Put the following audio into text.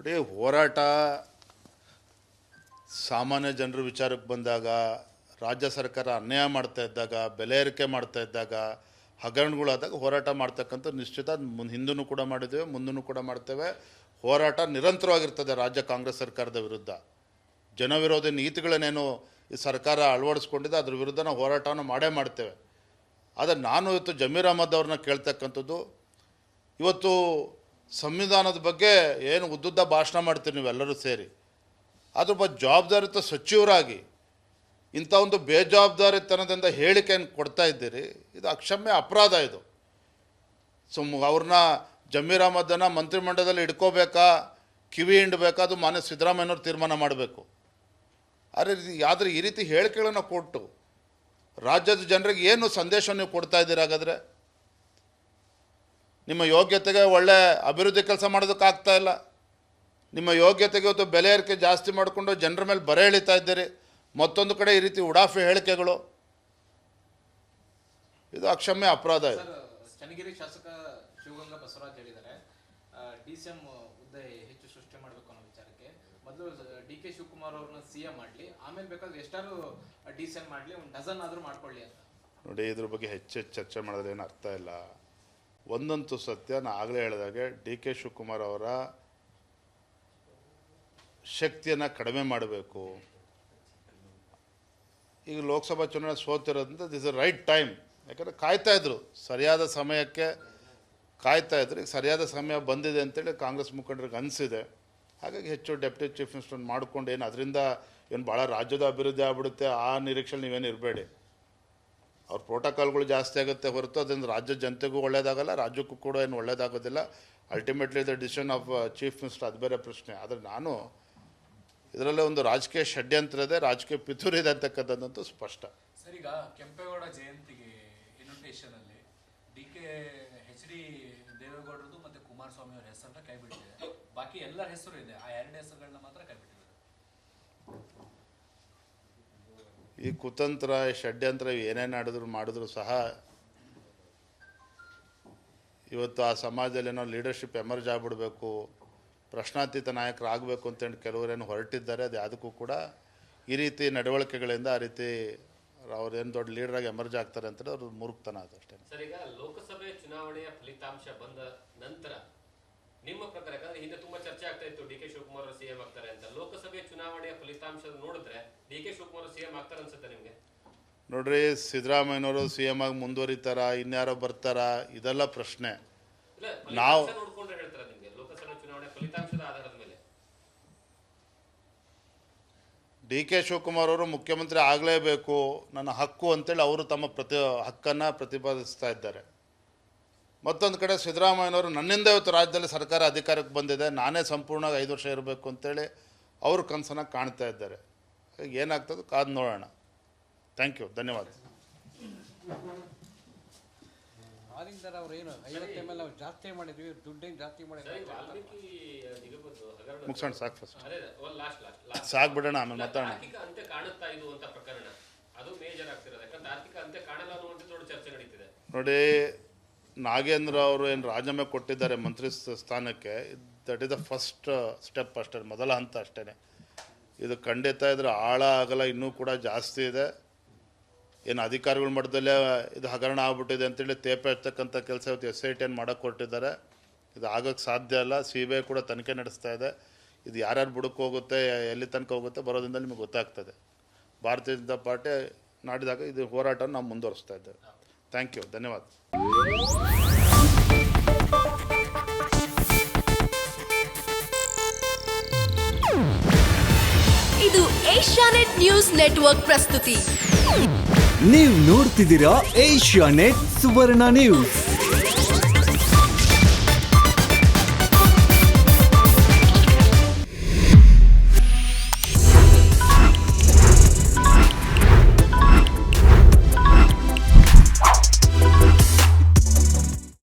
ನೋಡಿ, ಹೋರಾಟ ಸಾಮಾನ್ಯ ಜನರ ವಿಚಾರಕ್ಕೆ ಬಂದಾಗ, ರಾಜ್ಯ ಸರ್ಕಾರ ಅನ್ಯಾಯ ಮಾಡ್ತಾ ಇದ್ದಾಗ, ಬೆಲೆ ಏರಿಕೆ ಮಾಡ್ತಾ ಇದ್ದಾಗ, ಹಗರಣಗಳಾದಾಗ ಹೋರಾಟ ಮಾಡ್ತಕ್ಕಂಥ ನಿಶ್ಚಿತ ಹಿಂದೂ ಕೂಡ ಮಾಡಿದ್ದೇವೆ, ಮುಂದೂ ಕೂಡ ಮಾಡ್ತೇವೆ. ಹೋರಾಟ ನಿರಂತರವಾಗಿರ್ತದೆ ರಾಜ್ಯ ಕಾಂಗ್ರೆಸ್ ಸರ್ಕಾರದ ವಿರುದ್ಧ. ಜನವಿರೋಧಿ ನೀತಿಗಳನ್ನೇನು ಈ ಸರ್ಕಾರ ಅಳವಡಿಸ್ಕೊಂಡಿದೆ ಅದ್ರ ವಿರುದ್ಧ ನಾವು ಹೋರಾಟವನ್ನು ಮಾಡೇ ಮಾಡ್ತೇವೆ. ಆದರೆ ನಾನು ಇವತ್ತು ಜಮೀರ್ ಅಹಮದ್ ಅವ್ರನ್ನ ಕೇಳ್ತಕ್ಕಂಥದ್ದು, ಇವತ್ತು ಸಂವಿಧಾನದ ಬಗ್ಗೆ ಏನು ಉದ್ದುದ್ದ ಭಾಷಣ ಮಾಡ್ತೀರಿ ನೀವೆಲ್ಲರೂ ಸೇರಿ, ಅದ್ರ ಬಗ್ಗೆ ಜವಾಬ್ದಾರಿತ ಸಚಿವರಾಗಿ ಇಂಥ ಒಂದು ಬೇಜವಾಬ್ದಾರಿತನದಿಂದ ಹೇಳಿಕೆಯನ್ನು ಕೊಡ್ತಾ ಇದ್ದೀರಿ. ಇದು ಅಕ್ಷಮ್ಯ ಅಪರಾಧ. ಇದು ಅವ್ರನ್ನ ಜಮೀರ್ ಅಹಮದನ್ನು ಮಂತ್ರಿಮಂಡಲದಲ್ಲಿ ಇಟ್ಕೋಬೇಕಾ, ಕಿವಿ ಹಿಂಡಬೇಕಾ, ಅದು ಮಾನ್ಯ ಸಿದ್ದರಾಮಯ್ಯನವ್ರು ತೀರ್ಮಾನ ಮಾಡಬೇಕು. ಆದರೆ ಈ ರೀತಿ ಹೇಳಿಕೆಗಳನ್ನು ಕೊಟ್ಟು ರಾಜ್ಯದ ಜನರಿಗೆ ಏನು ಸಂದೇಶ ನೀವು ಕೊಡ್ತಾ ಇದ್ದೀರಿ? ಹಾಗಾದರೆ ನಿಮ್ಮ ಯೋಗ್ಯತೆಗೆ ಒಳ್ಳೆ ಅಭಿವೃದ್ಧಿ ಕೆಲಸ ಮಾಡೋದಕ್ಕಾಗ್ತಾ ಇಲ್ಲ. ನಿಮ್ಮ ಯೋಗ್ಯತೆಗೆ ಇವತ್ತು ಬೆಲೆ ಏರಿಕೆ ಜಾಸ್ತಿ ಮಾಡಿಕೊಂಡು ಜನರ ಮೇಲೆ ಬರೆ ಎಳಿತಾ ಇದ್ದೀರಿ. ಮತ್ತೊಂದು ಕಡೆ ಈ ರೀತಿ ಉಡಾಫೆ ಹೇಳಿಕೆಗಳು, ಇದು ಅಕ್ಷಮ್ಯ ಅಪರಾಧ. ಇದು ಚನ್ನಗಿರಿ ಶಾಸಕ ಶಿವಗಂಗಾ ಬಸವರಾಜ್ ಹೇಳಿದ್ದಾರೆ, ಡಿಸಿಎಂ ಹುದ್ದೆ ಹೆಚ್ಚು ಸೃಷ್ಟಿ ಮಾಡಬೇಕು ಅನ್ನೋ ವಿಚಾರಕ್ಕೆ ಮೊದಲು ಡಿ.ಕೆ. ಶಿವಕುಮಾರ್ ಅವ್ರನ್ನ ಸಿಎಂ ಮಾಡಲಿ, ಆಮೇಲೆ ಬೇಕಾದ್ರೆ ಎಷ್ಟಾದ್ರೂ ಡಿಸಿಎಂ ಮಾಡಲಿ, ಒಂದು ಡಜನ್ ಆದರೂ ಮಾಡ್ಕೊಳ್ಳಿ ಅಂತ. ನೋಡಿ, ಇದ್ರ ಬಗ್ಗೆ ಹೆಚ್ಚು ಚರ್ಚೆ ಮಾಡೋದ್ರೆ ಏನು ಅರ್ಥ ಇಲ್ಲ. ಒಂದಂತೂ ಸತ್ಯ, ನಾನು ಆಗಲೇ ಹೇಳಿದಾಗೆ ಡಿ.ಕೆ. ಶಿವಕುಮಾರ್ ಅವರ ಶಕ್ತಿಯನ್ನು ಕಡಿಮೆ ಮಾಡಬೇಕು. ಈಗ ಲೋಕಸಭಾ ಚುನಾವಣೆ ಸೋತಿರೋದ್ರಿಂದ ದಿಸ್ ಇಸ್ ರೈಟ್ ಟೈಮ್. ಯಾಕಂದರೆ ಕಾಯ್ತಾಯಿದ್ರು, ಸರಿಯಾದ ಸಮಯಕ್ಕೆ ಕಾಯ್ತಾಯಿದ್ರು. ಈಗ ಸರಿಯಾದ ಸಮಯ ಬಂದಿದೆ ಅಂತೇಳಿ ಕಾಂಗ್ರೆಸ್ ಮುಖಂಡರಿಗೆ ಅನಿಸಿದೆ. ಹಾಗಾಗಿ ಹೆಚ್ಚು ಡೆಪ್ಯೂಟಿ ಚೀಫ್ ಮಿನಿಸ್ಟರ್ ಮಾಡಿಕೊಂಡು ಏನು ಅದರಿಂದ ಏನು ಭಾಳ ರಾಜ್ಯದ ಅಭಿವೃದ್ಧಿ ಆಗ್ಬಿಡುತ್ತೆ ಆ ನಿರೀಕ್ಷೆಯಲ್ಲಿ ನೀವೇನು ಇರಬೇಡಿ. ಅವ್ರ ಪ್ರೋಟೋಕಾಲ್ಗಳು ಜಾಸ್ತಿ ಆಗುತ್ತೆ ಹೊರತು ಅದರಿಂದ ರಾಜ್ಯದ ಜನತೆಗೂ ಒಳ್ಳೇದಾಗಲ್ಲ, ರಾಜ್ಯಕ್ಕೂ ಕೂಡ ಏನು ಒಳ್ಳೇದಾಗೋದಿಲ್ಲ. Ultimately the decision of chief minister, ಅದು ಬೇರೆ ಪ್ರಶ್ನೆ. ಆದರೆ ನಾನು ಇದರಲ್ಲೇ ಒಂದು ರಾಜಕೀಯ ಷಡ್ಯಂತ್ರ ಇದೆ, ರಾಜಕೀಯ ಪಿತೂರಿ ಇದೆ ಅಂತಕ್ಕಂಥದ್ದಂತೂ ಸ್ಪಷ್ಟ. ಸರ್, ಈಗ ಕೆಂಪೇಗೌಡ ಜಯಂತಿಗೆ ಇನ್ವಿಟೇಷನ್ ಅಲ್ಲಿ ಎಚ್.ಡಿ. ದೇವೇಗೌಡರದು ಮತ್ತೆ ಕುಮಾರಸ್ವಾಮಿ ಅವರ ಹೆಸರನ್ನ ಕೈಬಿಟ್ಟಿದೆ. ಬಾಕಿ ಎಲ್ಲರ ಹೆಸರು ಇದೆ, ಆ ಎರಡು ಹೆಸರುಗಳನ್ನ ಮಾತ್ರ ಕೈಬಿಟ್ಟಿದ್ದಾರೆ. ಈ ಕುತಂತ್ರ, ಷಡ್ಯಂತ್ರ ಏನೇನು ಮಾಡಿದ್ರು ಸಹ ಇವತ್ತು ಆ ಸಮಾಜದಲ್ಲಿ ಏನೋ ಲೀಡರ್ಶಿಪ್ ಎಮರ್ಜ್ ಆಗಿಬಿಡಬೇಕು, ಪ್ರಶ್ನಾತೀತ ನಾಯಕರಾಗಬೇಕು ಅಂತೇಳಿ ಕೆಲವರೇನು ಹೊರಟಿದ್ದಾರೆ. ಅದು ಯಾವುದಕ್ಕೂ ಕೂಡ ಈ ರೀತಿ ನಡವಳಿಕೆಗಳಿಂದ ಆ ರೀತಿ ಅವ್ರೇನು ದೊಡ್ಡ ಲೀಡರಾಗಿ ಎಮರ್ಜ್ ಆಗ್ತಾರೆ ಅಂತೇಳಿ ಅವ್ರ ಮೂರ್ಖತನ ಅದು ಅಷ್ಟೇ. ಸರ್, ಈಗ ಲೋಕಸಭೆ ಚುನಾವಣೆಯ ಫಲಿತಾಂಶ ಬಂದ ನಂತರ ನಿಮ್ಮ ಪ್ರಕಾರ, ಯಾಕಂದ್ರೆ ಹಿಂದೆ ತುಂಬಾ ಚರ್ಚೆ ಆಗ್ತಾ ಇತ್ತು ಡಿ.ಕೆ. ಶಿವಕುಮಾರ್ ಅವರು ಸಿಎಂ ಆಗ್ತಾರೆ ಅಂತ, ಲೋಕಸಭೆ ಚುನಾವಣೆಯ ಫಲಿತಾಂಶ ನೋಡಿದ್ರೆ ಡಿ.ಕೆ. ಶಿವಕುಮಾರ್ ಸಿಎಂ ಆಗ್ತಾರೆ ಅನ್ಸುತ್ತೆ ನಿಮಗೆ? ನೋಡ್ರಿ, ಸಿದ್ದರಾಮಯ್ಯನವರು ಸಿಎಂ ಆಗಿ ಮುಂದುವರಿತಾರ, ಇನ್ಯಾರೋ ಬರ್ತಾರ, ಇದೆಲ್ಲ ಪ್ರಶ್ನೆ. ನಾವು ನೋಡ್ಕೊಂಡ್ರೆ ಹೇಳ್ತಾರೆ ನಿಮಗೆ ಲೋಕಸಭೆ ಚುನಾವಣೆ ಫಲಿತಾಂಶದ ಆಧಾರದ ಮೇಲೆ ಡಿ.ಕೆ. ಶಿವಕುಮಾರ್ ಅವರು ಮುಖ್ಯಮಂತ್ರಿ ಆಗಲೇಬೇಕು, ನನ್ನ ಹಕ್ಕು ಅಂತೇಳಿ ಅವರು ತಮ್ಮ ಹಕ್ಕನ್ನು ಪ್ರತಿಪಾದಿಸ್ತಾ ಇದ್ದಾರೆ. ಮತ್ತೊಂದು ಕಡೆ ಸಿದ್ದರಾಮಯ್ಯನವರು ನನ್ನಿಂದ ಇವತ್ತು ರಾಜ್ಯದಲ್ಲಿ ಸರ್ಕಾರ ಅಧಿಕಾರಕ್ಕೆ ಬಂದಿದೆ, ನಾನೇ ಸಂಪೂರ್ಣವಾಗಿ 5 ವರ್ಷ ಇರಬೇಕು ಅಂತೇಳಿ ಅವರು ಕನಸನ್ನು ಕಾಣ್ತಾ ಇದ್ದಾರೆ. ಏನಾಗ್ತದೆ ಕಾದು ನೋಡೋಣ. ಥ್ಯಾಂಕ್ ಯು, ಧನ್ಯವಾದ. ಆದಿಂದರ ಅವ್ರು ಏನು 50 ml ನಾವು ಜಾಸ್ತಿ ಮಾಡಿದ್ವಿ, ದುಡ್ಡೇನು ಜಾಸ್ತಿ ಮಾಡಿದ್ವಿ. ಮುಗಿಸೋಣ, ಸಾಕು ಫಸ್ಟ್ ಸಾಕು ಬಿಡೋಣ, ಆಮೇಲೆ ಮಾತಾಡೋಣ. ಆರ್ಥಿಕ ಅಂತ್ಯ ಕಾಣುತ್ತಾ ಇದು ಅಂತ ಪ್ರಕರಣ ಅದು ಮೇಜರ್ ಆಗ್ತಿರೋದು, ಯಾಕಂದ್ರೆ ಆರ್ಥಿಕ ಅಂತ್ಯ ಕಾಣಲ್ಲ ಅನ್ನುವಂಥ ದೊಡ್ಡ ಚರ್ಚೆ ನಡೀತಿದೆ. ನೋಡಿ, ನಾಗೇಂದ್ರ ಅವರು ಏನು ರಾಜೀನಾಮೆ ಕೊಟ್ಟಿದ್ದಾರೆ ಮಂತ್ರಿ ಸ್ಥಾನಕ್ಕೆ, that is the first step ಅಷ್ಟೇ, ಮೊದಲ ಹಂತ ಅಷ್ಟೇ. ಇದು ಖಂಡಿತ ಇದ್ರ ಆಳ ಆಗಲ್ಲ ಇನ್ನೂ ಕೂಡ ಜಾಸ್ತಿ ಇದೆ. ಏನು ಅಧಿಕಾರಿಗಳ ಮಟ್ಟದಲ್ಲೇ ಇದು ಹಗರಣ ಆಗ್ಬಿಟ್ಟಿದೆ ಅಂತೇಳಿ ತೇಪೆ ಹಚ್ಚತಕ್ಕಂಥ ಕೆಲಸ ಇವತ್ತು SIT ಮಾಡೋಕ್ಕೆ ಹೊರಟಿದ್ದಾರೆ. ಇದು ಆಗೋಕ್ಕೆ ಸಾಧ್ಯ ಇಲ್ಲ. CBI ಕೂಡ ತನಿಖೆ ನಡೆಸ್ತಾ ಇದೆ. ಇದು ಯಾರ್ಯಾರು ಬುಡಕ್ಕೆ ಹೋಗುತ್ತೆ, ಎಲ್ಲಿ ತನಕ ಹೋಗುತ್ತೆ ಬರೋದ್ರಿಂದ ನಿಮಗೆ ಗೊತ್ತಾಗ್ತದೆ. ಭಾರತೀಯ ಜನತಾ ಪಾರ್ಟಿ ನಾಡಿದಾಗ ಇದು ಹೋರಾಟವನ್ನು ನಾವು ಮುಂದುವರಿಸ್ತಾ ಇದ್ದೇವೆ. ಥ್ಯಾಂಕ್ ಯು, ಧನ್ಯವಾದ. ಇದು ಏಷ್ಯಾನೆಟ್ ನ್ಯೂಸ್ ನೆಟ್ವರ್ಕ್ ಪ್ರಸ್ತುತಿ. ನೀವು ನೋಡ್ತಿದ್ದೀರಾ ಏಷ್ಯಾನೆಟ್ ಸುವರ್ಣ ನ್ಯೂಸ್.